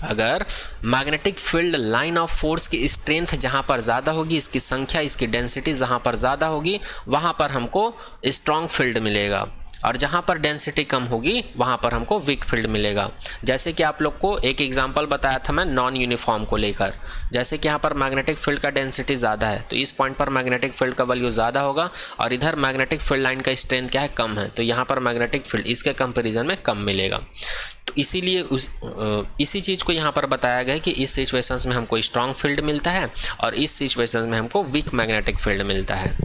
अगर magnetic field line of force की स्ट्रेंथ जहाँ पर ज़्यादा होगी, इसकी संख्या, इसकी डेंसिटी जहाँ पर ज़्यादा होगी वहाँ पर हमको स्ट्रॉन्ग फील्ड मिलेगा। और जहाँ पर डेंसिटी कम होगी वहाँ पर हमको वीक फील्ड मिलेगा। जैसे कि आप लोग को एक एग्जांपल बताया था मैं नॉन यूनिफॉर्म को लेकर, जैसे कि यहाँ पर मैग्नेटिक फील्ड का डेंसिटी ज़्यादा है तो इस पॉइंट पर मैग्नेटिक फील्ड का वैल्यू ज़्यादा होगा, और इधर मैग्नेटिक फील्ड लाइन का स्ट्रेंथ क्या है, कम है, तो यहाँ पर मैग्नेटिक फील्ड इसके कंपेरिजन में कम मिलेगा। तो इसीलिए इसी चीज़ को यहाँ पर बताया गया है कि इस सिचुएशंस में हमको स्ट्रॉन्ग फील्ड मिलता है और इस सिचुएशंस में हमको वीक मैग्नेटिक फील्ड मिलता है।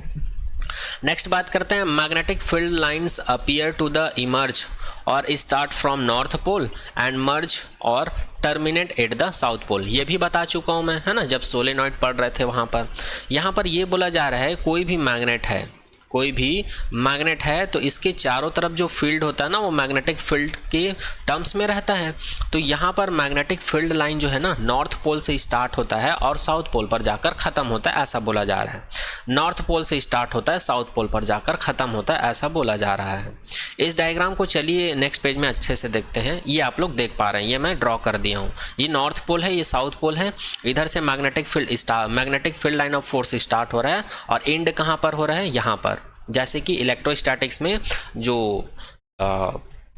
नेक्स्ट बात करते हैं, magnetic field lines appear to the emerge or start from north pole and merge or terminate at the south pole. ये भी बता चुका हूँ मैं, है ना, जब सोलेनॉइड पढ़ रहे थे वहाँ पर। यहाँ पर ये बोला जा रहा है कोई भी मैग्नेट है तो इसके चारों तरफ जो फील्ड होता है ना वो मैग्नेटिक फील्ड के टर्म्स में रहता है। तो यहाँ पर मैग्नेटिक फील्ड लाइन जो है ना नॉर्थ पोल से स्टार्ट होता है और साउथ पोल पर जाकर ख़त्म होता है, ऐसा बोला जा रहा है। नॉर्थ पोल से स्टार्ट होता है, साउथ पोल पर जाकर ख़त्म होता है, ऐसा बोला जा रहा है। इस डायग्राम को चलिए नेक्स्ट पेज में अच्छे से देखते हैं। ये आप लोग देख पा रहे हैं, ये मैं ड्रॉ कर दिया हूँ। ये नॉर्थ पोल है, ये साउथ पोल है। इधर से magnetic field line of force start हो रहा है और एंड कहाँ पर हो रहा है, यहाँ पर। जैसे कि इलेक्ट्रोस्टैटिक्स में जो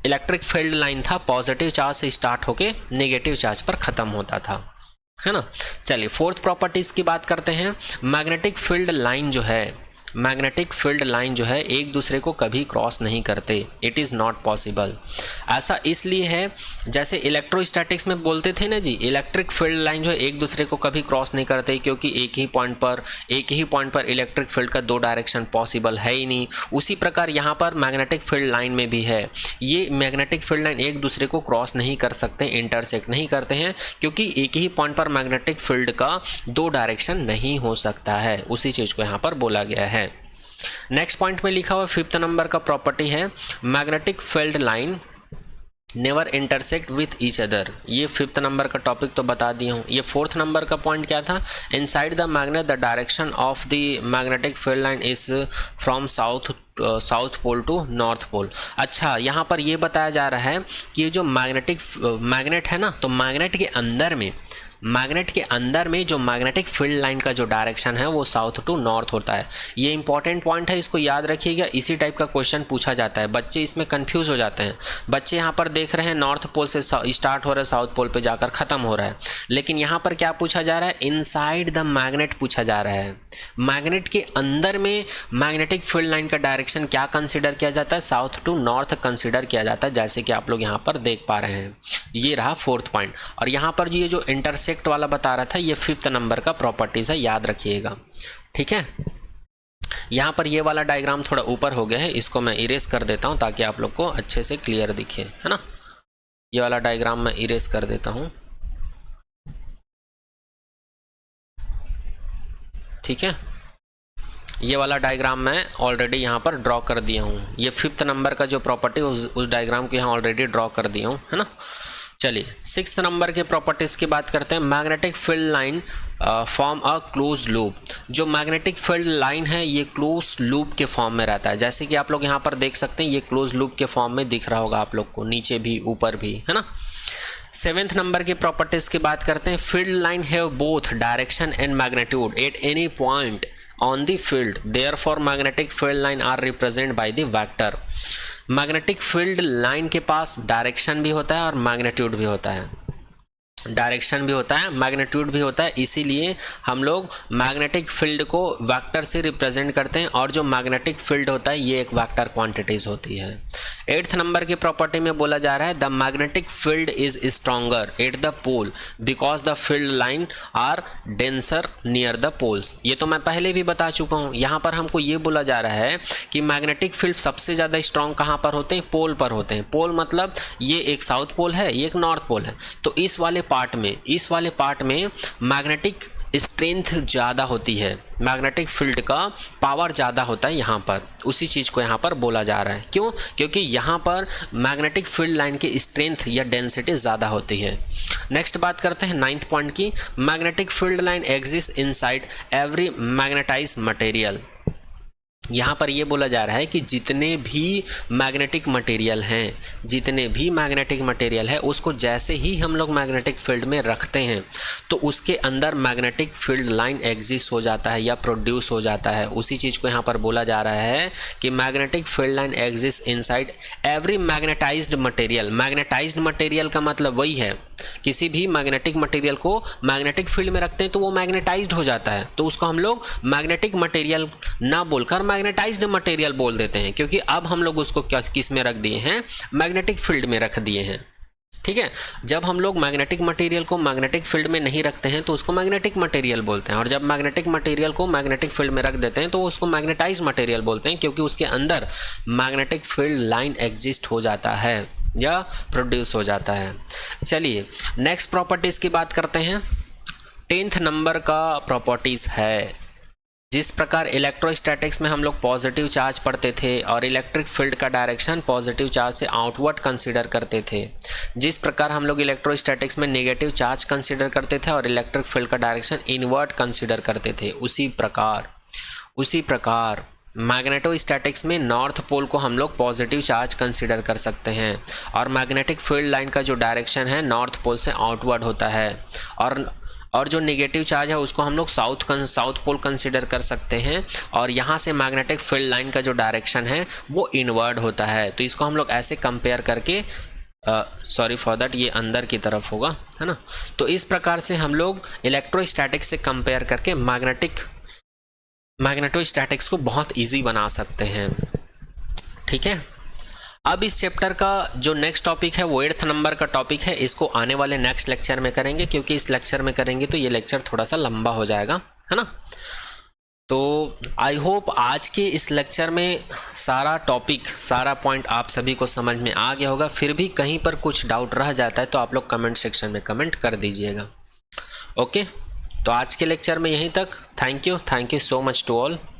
इलेक्ट्रिक फील्ड लाइन था पॉजिटिव चार्ज से स्टार्ट होके नेगेटिव चार्ज पर ख़त्म होता था, है ना। चलिए फोर्थ प्रॉपर्टीज़ की बात करते हैं। मैग्नेटिक फील्ड लाइन जो है एक दूसरे को कभी क्रॉस नहीं करते, इट इज़ नॉट पॉसिबल। ऐसा इसलिए है, जैसे इलेक्ट्रोस्टैटिक्स में बोलते थे ना जी, इलेक्ट्रिक फील्ड लाइन जो है एक दूसरे को कभी क्रॉस नहीं करते क्योंकि एक ही पॉइंट पर इलेक्ट्रिक फील्ड का दो डायरेक्शन पॉसिबल है ही नहीं। उसी प्रकार यहाँ पर मैग्नेटिक फील्ड लाइन में भी है, ये मैग्नेटिक फील्ड लाइन एक दूसरे को क्रॉस नहीं कर सकते, इंटरसेक्ट नहीं करते हैं, क्योंकि एक ही पॉइंट पर मैग्नेटिक फील्ड का दो डायरेक्शन नहीं हो सकता है। उसी चीज़ को यहाँ पर बोला गया है। नेक्स्ट पॉइंट में लिखा हुआ 5th नंबर का प्रॉपर्टी है, magnetic field line never intersect with each other. ये 5th नंबर का टॉपिक तो बता दिया हूँ। ये 4th नंबर का पॉइंट क्या था, inside the magnet the direction of the magnetic field line is from south pole to north pole. अच्छा, यहाँ पर ये बताया जा रहा है कि ये जो मैग्नेट है ना, तो मैग्नेट के अंदर में जो मैग्नेटिक फील्ड लाइन का जो डायरेक्शन है वो साउथ टू नॉर्थ होता है। ये इंपॉर्टेंट पॉइंट है, इसको याद रखिएगा। इसी टाइप का क्वेश्चन पूछा जाता है, बच्चे इसमें कंफ्यूज हो जाते हैं। बच्चे यहाँ पर देख रहे हैं नॉर्थ पोल से स्टार्ट हो रहा है, साउथ पोल पे जाकर ख़त्म हो रहा है, लेकिन यहाँ पर क्या पूछा जा रहा है, इनसाइड द मैग्नेट पूछा जा रहा है। मैग्नेट के अंदर में मैग्नेटिक फील्ड लाइन का डायरेक्शन क्या कंसिडर किया जाता है, साउथ टू नॉर्थ कंसिडर किया जाता है, जैसे कि आप लोग यहाँ पर देख पा रहे हैं। ये रहा 4th पॉइंट। और यहाँ पर ये जो इंटरसेक्ट वाला बता रहा था, ये 5th नंबर का प्रॉपर्टीज है, याद रखिएगा, ठीक है। यहाँ पर ये वाला डायग्राम थोड़ा ऊपर हो गया है, इसको मैं इरेज कर देता हूँ ताकि आप लोग को अच्छे से क्लियर दिखे, है ना। ये वाला डायग्राम मैं इरेज कर देता हूँ, ठीक है। ये वाला डायग्राम मैं ऑलरेडी यहाँ पर ड्रॉ कर दिया हूँ। ये 5th नंबर का जो प्रॉपर्टी उस डायग्राम को यहाँ ऑलरेडी ड्रॉ कर दिया हूँ, है ना। चलिए 6th नंबर के प्रॉपर्टीज़ की बात करते हैं। Magnetic field line form a close loop. जो मैग्नेटिक फील्ड लाइन है ये क्लोज लूप के फॉर्म में रहता है, जैसे कि आप लोग यहाँ पर देख सकते हैं, ये क्लोज लूप के फॉर्म में दिख रहा होगा आप लोग को, नीचे भी ऊपर भी, है ना। 7th नंबर की प्रॉपर्टीज़ की बात करते हैं। Field line have both direction and magnitude at any point on the field, therefore magnetic field line are represented by the vector। Magnetic field line के पास डायरेक्शन भी होता है और मैग्नीट्यूड भी होता है, मैग्नीट्यूड भी होता है, इसीलिए हम लोग मैग्नेटिक फील्ड को वेक्टर से रिप्रेजेंट करते हैं, और जो मैग्नेटिक फील्ड होता है ये एक वेक्टर क्वांटिटीज होती है। 8th नंबर की प्रॉपर्टी में बोला जा रहा है, the magnetic field is stronger at the pole because the field line are denser near the poles. ये तो मैं पहले भी बता चुका हूँ। यहाँ पर हमको ये बोला जा रहा है कि मैग्नेटिक फील्ड सबसे ज़्यादा स्ट्रॉन्ग कहाँ पर होते हैं, पोल पर होते हैं। पोल मतलब ये एक साउथ पोल है, ये एक नॉर्थ पोल है, तो इस वाले पार्ट में मैग्नेटिक स्ट्रेंथ ज़्यादा होती है, मैग्नेटिक फील्ड का पावर ज़्यादा होता है यहाँ पर। उसी चीज़ को यहाँ पर बोला जा रहा है। क्यों? क्योंकि यहाँ पर मैग्नेटिक फील्ड लाइन की स्ट्रेंथ या डेंसिटी ज़्यादा होती है। नेक्स्ट बात करते हैं 9th पॉइंट की। Magnetic field line exist inside every magnetised material. यहाँ पर ये बोला जा रहा है कि जितने भी मैग्नेटिक मटेरियल है उसको जैसे ही हम लोग मैग्नेटिक फील्ड में रखते हैं तो उसके अंदर मैग्नेटिक फील्ड लाइन एग्जिस्ट हो जाता है या प्रोड्यूस हो जाता है। उसी चीज़ को यहाँ पर बोला जा रहा है कि magnetic field line exist inside every magnetised material. Magnetised material का मतलब वही है, किसी भी मैग्नेटिक मटेरियल को मैग्नेटिक फील्ड में रखते हैं तो वो मैग्नेटाइज्ड हो जाता है, तो उसको हम लोग मैग्नेटिक मटेरियल ना बोलकर मैग्नेटाइज्ड मटेरियल बोल देते हैं, क्योंकि अब हम लोग उसको किस में रख दिए हैं, मैग्नेटिक फील्ड में रख दिए हैं। ठीक है, जब हम लोग मैग्नेटिक मटेरियल को मैग्नेटिक फील्ड में नहीं रखते हैं तो उसको मैग्नेटिक मटेरियल बोलते हैं, और जब मैग्नेटिक मटेरियल को मैग्नेटिक फील्ड में रख देते हैं तो उसको मैग्नेटाइज्ड मटेरियल बोलते हैं, क्योंकि उसके अंदर मैग्नेटिक फील्ड लाइन एग्जिस्ट हो जाता है या प्रोड्यूस हो जाता है। चलिए नेक्स्ट प्रॉपर्टीज़ की बात करते हैं। 10th नंबर का प्रॉपर्टीज़ है, जिस प्रकार इलेक्ट्रोस्टैटिक्स में हम लोग पॉजिटिव चार्ज पढ़ते थे और इलेक्ट्रिक फील्ड का डायरेक्शन पॉजिटिव चार्ज से आउटवर्ड कंसीडर करते थे, जिस प्रकार हम लोग इलेक्ट्रोस्टैटिक्स में नेगेटिव चार्ज कंसीडर करते थे और इलेक्ट्रिक फील्ड का डायरेक्शन इनवर्ट कंसीडर करते थे, उसी प्रकार मैग्नेटोस्टैटिक्स में नॉर्थ पोल को हम लोग पॉजिटिव चार्ज कंसीडर कर सकते हैं और मैग्नेटिक फील्ड लाइन का जो डायरेक्शन है नॉर्थ पोल से आउटवर्ड होता है, और जो नेगेटिव चार्ज है उसको हम लोग साउथ पोल कंसीडर कर सकते हैं, और यहाँ से मैग्नेटिक फील्ड लाइन का जो डायरेक्शन है वो इनवर्ड होता है। तो इसको हम लोग ऐसे कंपेयर करके सॉरी फॉर दैट, ये अंदर की तरफ होगा, है ना। तो इस प्रकार से हम लोग इलेक्ट्रोस्टैटिक्स से कंपेयर करके मैग्नेटोस्टैटिक्स को बहुत इजी बना सकते हैं। ठीक है, अब इस चैप्टर का जो नेक्स्ट टॉपिक है वो 8th नंबर का टॉपिक है, इसको आने वाले नेक्स्ट लेक्चर में करेंगे, क्योंकि इस लेक्चर में करेंगे तो ये लेक्चर थोड़ा सा लंबा हो जाएगा, है ना। तो आई होप आज के इस लेक्चर में सारा टॉपिक, सारा पॉइंट आप सभी को समझ में आ गया होगा। फिर भी कहीं पर कुछ डाउट रह जाता है तो आप लोग कमेंट सेक्शन में कमेंट कर दीजिएगा। ओके, तो आज के लेक्चर में यहीं तक। Thank you so much to all.